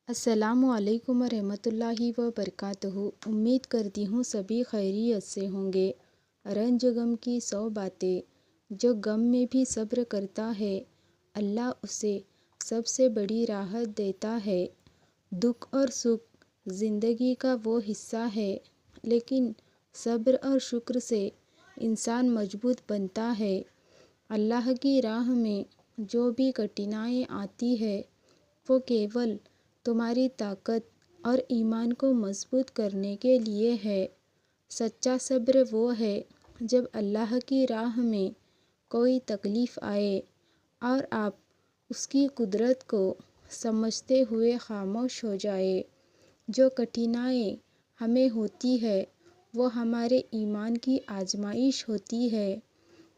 السلام علیکم ورحمۃ اللہ وبرکاتہ۔ امید کرتی ہوں سبھی خیریت سے ہوں گے۔ رنج غم کی 100 باتیں۔ جو غم میں بھی صبر کرتا ہے اللہ اسے سب سے بڑی راحت دیتا ہے۔ دکھ اور سکھ زندگی کا وہ حصہ ہے، لیکن صبر اور شکر سے انسان مضبوط بنتا ہے۔ اللہ کی راہ میں جو بھی کٹھنائیاں آتی ہے وہ کیول تمہاری طاقت اور ایمان کو مضبوط کرنے کے لیے ہے۔ سچا صبر وہ ہے جب اللہ کی راہ میں کوئی تکلیف آئے اور آپ اس کی قدرت کو سمجھتے ہوئے خاموش ہو جائے۔ جو کٹھنائی ہمیں ہوتی ہے وہ ہمارے ایمان کی آزمائش ہوتی ہے۔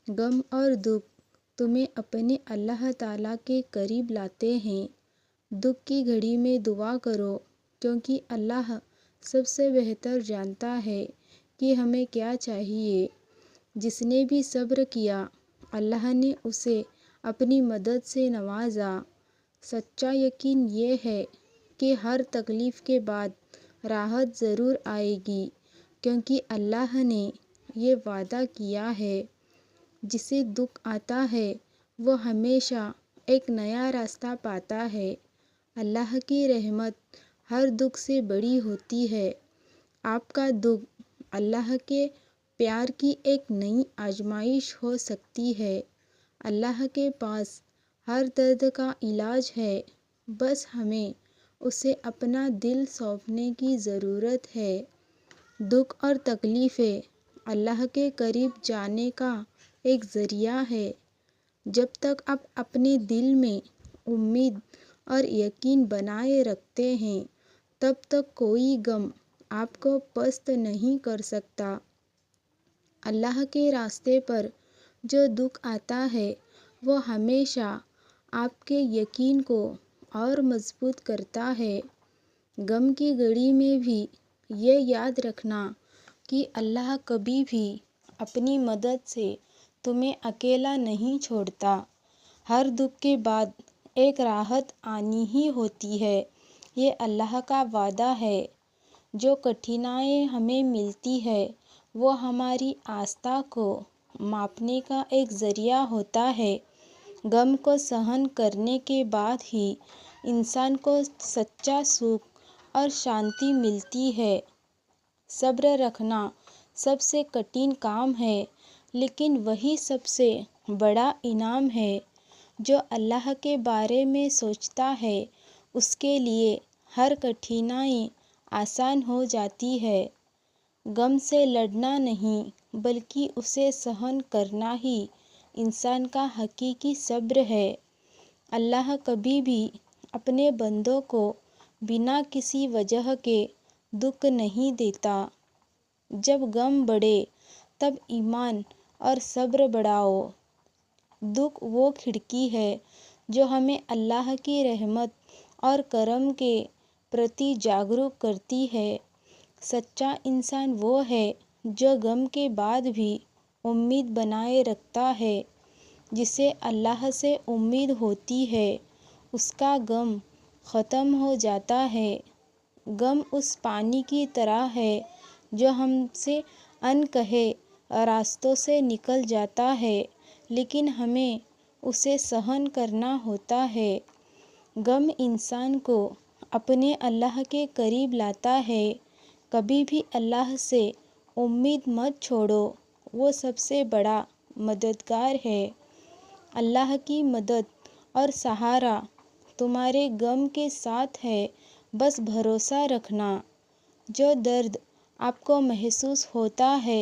غم اور دکھ تمہیں اپنے اللہ تعالیٰ کے قریب لاتے ہیں۔ دکھ کی گھڑی میں دعا کرو، کیونکہ اللہ سب سے بہتر جانتا ہے کہ ہمیں کیا چاہیے۔ جس نے بھی صبر کیا اللہ نے اسے اپنی مدد سے نوازا۔ سچا یقین یہ ہے کہ ہر تکلیف کے بعد راحت ضرور آئے گی، کیونکہ اللہ نے یہ وعدہ کیا ہے۔ جسے دکھ آتا ہے وہ ہمیشہ ایک نیا راستہ پاتا ہے۔ اللہ کی رحمت ہر دکھ سے بڑی ہوتی ہے۔ آپ کا دکھ اللہ کے پیار کی ایک نئی آزمائش ہو سکتی ہے۔ اللہ کے پاس ہر درد کا علاج ہے، بس ہمیں اسے اپنا دل سونپنے کی ضرورت ہے۔ دکھ اور تکلیفیں اللہ کے قریب جانے کا ایک ذریعہ ہے۔ جب تک آپ اپنے دل میں امید اور یقین بنائے رکھتے ہیں تب تک کوئی غم آپ کو پست نہیں کر سکتا۔ اللہ کے راستے پر جو دکھ آتا ہے وہ ہمیشہ آپ کے یقین کو اور مضبوط کرتا ہے۔ غم کی گھڑی میں بھی یہ یاد رکھنا کہ اللہ کبھی بھی اپنی مدد سے تمہیں اکیلا نہیں چھوڑتا۔ ہر دکھ کے بعد ایک راحت آنی ہی ہوتی ہے، یہ اللہ کا وعدہ ہے۔ جو کٹھنائی ہمیں ملتی ہے وہ ہماری آستھا کو ماپنے کا ایک ذریعہ ہوتا ہے۔ غم کو سہن کرنے کے بعد ہی انسان کو سچا سکھ اور شانتی ملتی ہے۔ صبر رکھنا سب سے کٹھن کام ہے، لیکن وہی سب سے بڑا انعام ہے۔ جو اللہ کے بارے میں سوچتا ہے اس کے لیے ہر کٹھنائی آسان ہو جاتی ہے۔ غم سے لڑنا نہیں بلکہ اسے سہن کرنا ہی انسان کا حقیقی صبر ہے۔ اللہ کبھی بھی اپنے بندوں کو بنا کسی وجہ کے دکھ نہیں دیتا۔ جب غم بڑھے تب ایمان اور صبر بڑھاؤ۔ دکھ وہ کھڑکی ہے جو ہمیں اللہ کی رحمت اور کرم کے پرتی جاگرک کرتی ہے۔ سچا انسان وہ ہے جو غم کے بعد بھی امید بنائے رکھتا ہے۔ جسے اللہ سے امید ہوتی ہے اس کا غم ختم ہو جاتا ہے۔ غم اس پانی کی طرح ہے جو ہم سے انکہے راستوں سے نکل جاتا ہے، لیکن ہمیں اسے سہن کرنا ہوتا ہے۔ غم انسان کو اپنے اللہ کے قریب لاتا ہے۔ کبھی بھی اللہ سے امید مت چھوڑو، وہ سب سے بڑا مددگار ہے۔ اللہ کی مدد اور سہارا تمہارے غم کے ساتھ ہے، بس بھروسہ رکھنا۔ جو درد آپ کو محسوس ہوتا ہے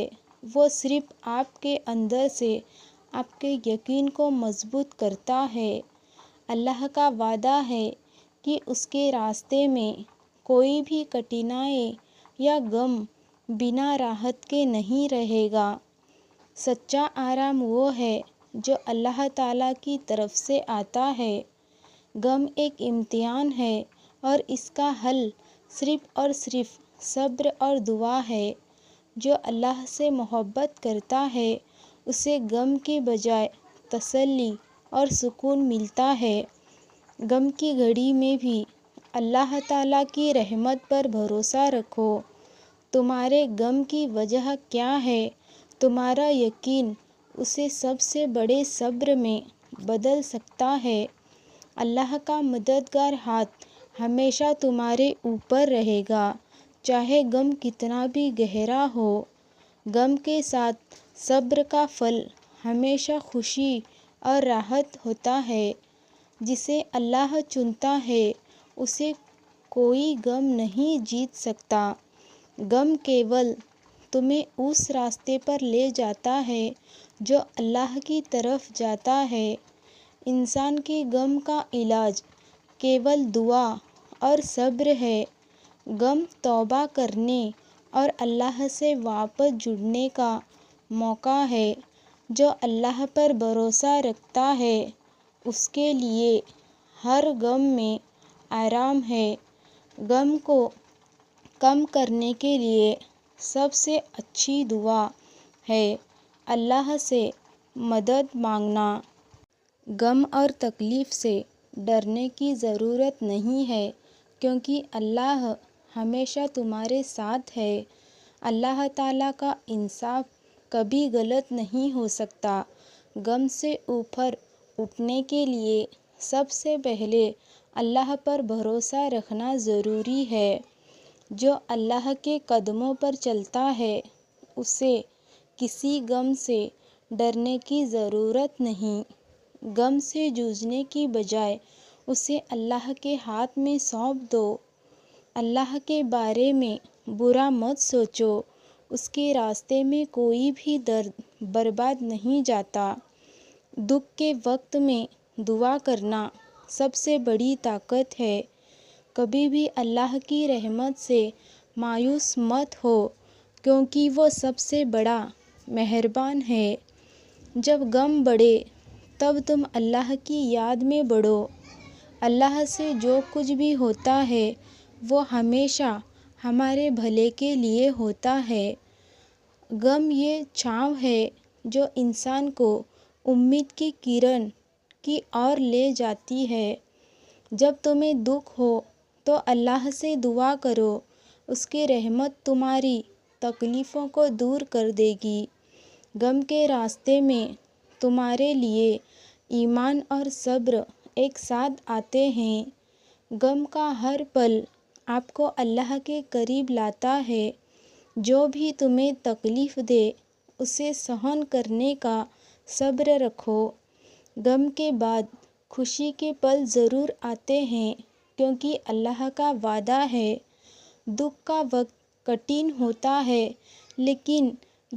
وہ صرف آپ کے اندر سے آپ کے یقین کو مضبوط کرتا ہے۔ اللہ کا وعدہ ہے کہ اس کے راستے میں کوئی بھی کٹھنائی یا غم بنا راحت کے نہیں رہے گا۔ سچا آرام وہ ہے جو اللہ تعالیٰ کی طرف سے آتا ہے۔ غم ایک امتحان ہے اور اس کا حل صرف اور صرف صبر اور دعا ہے۔ جو اللہ سے محبت کرتا ہے اسے غم کے بجائے تسلی اور سکون ملتا ہے۔ غم کی گھڑی میں بھی اللہ تعالیٰ کی رحمت پر بھروسہ رکھو۔ تمہارے غم کی وجہ کیا ہے؟ تمہارا یقین اسے سب سے بڑے صبر میں بدل سکتا ہے۔ اللہ کا مددگار ہاتھ ہمیشہ تمہارے اوپر رہے گا، چاہے غم کتنا بھی گہرا ہو۔ غم کے ساتھ صبر کا پھل ہمیشہ خوشی اور راحت ہوتا ہے۔ جسے اللہ چنتا ہے اسے کوئی غم نہیں جیت سکتا۔ غم کیول تمہیں اس راستے پر لے جاتا ہے جو اللہ کی طرف جاتا ہے۔ انسان کے غم کا علاج کیول دعا اور صبر ہے۔ غم توبہ کرنے اور اللہ سے واپس جڑنے کا موقع ہے۔ جو اللہ پر بھروسہ رکھتا ہے اس کے لیے ہر غم میں آرام ہے۔ غم کو کم کرنے کے لیے سب سے اچھی دعا ہے اللہ سے مدد مانگنا۔ غم اور تکلیف سے ڈرنے کی ضرورت نہیں ہے، کیونکہ اللہ ہمیشہ تمہارے ساتھ ہے۔ اللہ تعالیٰ کا انصاف کبھی غلط نہیں ہو سکتا۔ غم سے اوپر اٹھنے کے لیے سب سے پہلے اللہ پر بھروسہ رکھنا ضروری ہے۔ جو اللہ کے قدموں پر چلتا ہے اسے کسی غم سے ڈرنے کی ضرورت نہیں۔ غم سے جوجھنے کی بجائے اسے اللہ کے ہاتھ میں سونپ دو۔ اللہ کے بارے میں برا مت سوچو، اس کے راستے میں کوئی بھی درد برباد نہیں جاتا۔ دکھ کے وقت میں دعا کرنا سب سے بڑی طاقت ہے۔ کبھی بھی اللہ کی رحمت سے مایوس مت ہو، کیونکہ وہ سب سے بڑا مہربان ہے۔ جب غم بڑھے تب تم اللہ کی یاد میں بڑھو۔ اللہ سے جو کچھ بھی ہوتا ہے وہ ہمیشہ ہمارے بھلے کے لیے ہوتا ہے۔ غم یہ چھاؤں ہے جو انسان کو امید کی کرن کی اور لے جاتی ہے۔ جب تمہیں دکھ ہو تو اللہ سے دعا کرو، اس کی رحمت تمہاری تکلیفوں کو دور کر دے گی۔ غم کے راستے میں تمہارے لیے ایمان اور صبر ایک ساتھ آتے ہیں۔ غم کا ہر پل آپ کو اللہ کے قریب لاتا ہے۔ جو بھی تمہیں تکلیف دے اسے سہن کرنے کا صبر رکھو۔ غم کے بعد خوشی کے پل ضرور آتے ہیں، کیونکہ اللہ کا وعدہ ہے۔ دکھ کا وقت کٹھن ہوتا ہے، لیکن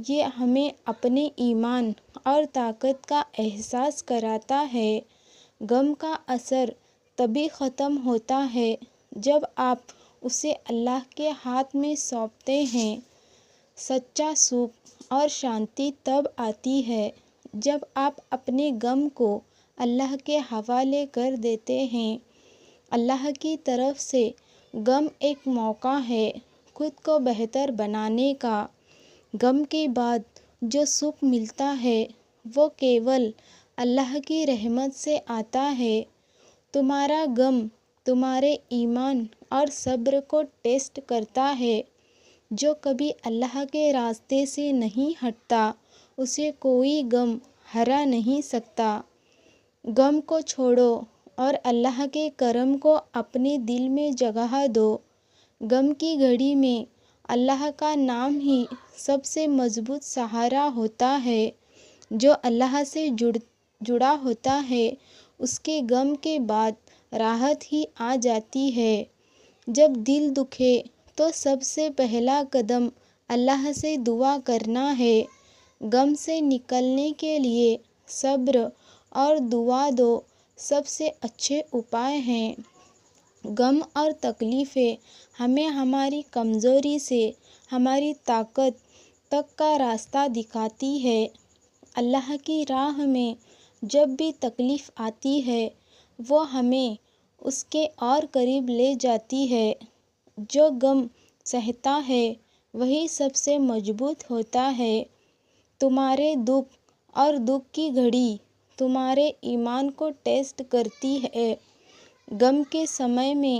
یہ ہمیں اپنے ایمان اور طاقت کا احساس کراتا ہے۔ غم کا اثر تبھی ختم ہوتا ہے جب آپ اسے اللہ کے ہاتھ میں سونپتے ہیں۔ سچا سکھ اور شانتی تب آتی ہے جب آپ اپنے غم کو اللہ کے حوالے کر دیتے ہیں۔ اللہ کی طرف سے غم ایک موقع ہے خود کو بہتر بنانے کا۔ غم کے بعد جو سکھ ملتا ہے وہ کیول اللہ کی رحمت سے آتا ہے۔ تمہارا غم تمہارے ایمان اور صبر کو ٹیسٹ کرتا ہے۔ جو کبھی اللہ کے راستے سے نہیں ہٹتا اسے کوئی غم ہرا نہیں سکتا۔ غم کو چھوڑو اور اللہ کے کرم کو اپنے دل میں جگہ دو۔ غم کی گھڑی میں اللہ کا نام ہی سب سے مضبوط سہارا ہوتا ہے۔ جو اللہ سے جڑا ہوتا ہے اس کے غم کے بعد راحت ہی آ جاتی ہے۔ جب دل دکھے تو سب سے پہلا قدم اللہ سے دعا کرنا ہے۔ غم سے نکلنے کے لیے صبر اور دعا دو سب سے اچھے اپائے ہیں۔ غم اور تکلیفیں ہمیں ہماری کمزوری سے ہماری طاقت تک کا راستہ دکھاتی ہے۔ اللہ کی راہ میں جب بھی تکلیف آتی ہے وہ ہمیں اس کے اور قریب لے جاتی ہے۔ جو غم سہتا ہے وہی سب سے مضبوط ہوتا ہے۔ تمہارے دکھ اور دکھ کی گھڑی تمہارے ایمان کو ٹیسٹ کرتی ہے۔ غم کے سمے میں